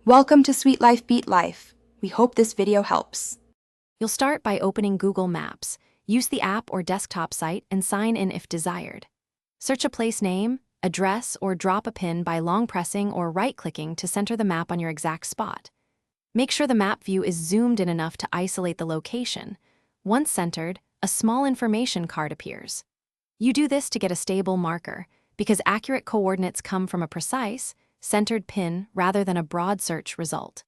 Welcome to Sweet Life Beat Life. We hope this video helps. You'll start by opening Google Maps. Use the app or desktop site and sign in if desired. Search a place name, address, or drop a pin by long pressing or right-clicking to center the map on your exact spot. Make sure the map view is zoomed in enough to isolate the location. Once centered, a small information card appears. You do this to get a stable marker, because accurate coordinates come from a precise, centered pin rather than a broad search result.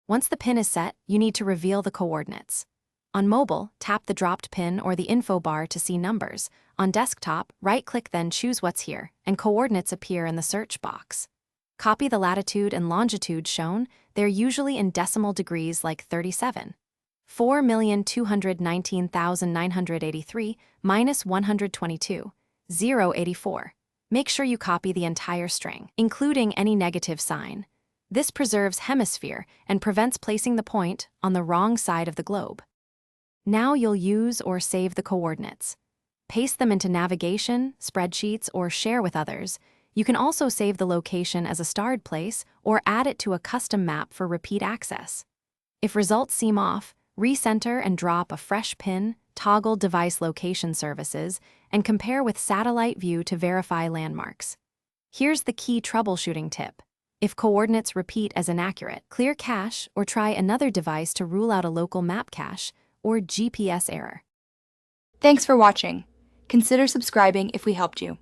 Once the pin is set, you need to reveal the coordinates. On mobile, tap the dropped pin or the info bar to see numbers. On desktop, right-click then choose what's here, and coordinates appear in the search box. Copy the latitude and longitude shown. They're usually in decimal degrees like 37. 4,219,983 minus 122, 084. Make sure you copy the entire string, including any negative sign. This preserves hemisphere and prevents placing the point on the wrong side of the globe. Now you'll use or save the coordinates. Paste them into navigation, spreadsheets, or share with others. You can also save the location as a starred place or add it to a custom map for repeat access. If results seem off, recenter and drop a fresh pin, toggle device location services, and compare with satellite view to verify landmarks. Here's the key troubleshooting tip. If coordinates repeat as inaccurate, clear cache or try another device to rule out a local map cache or GPS error. Thanks for watching. Consider subscribing if we helped you.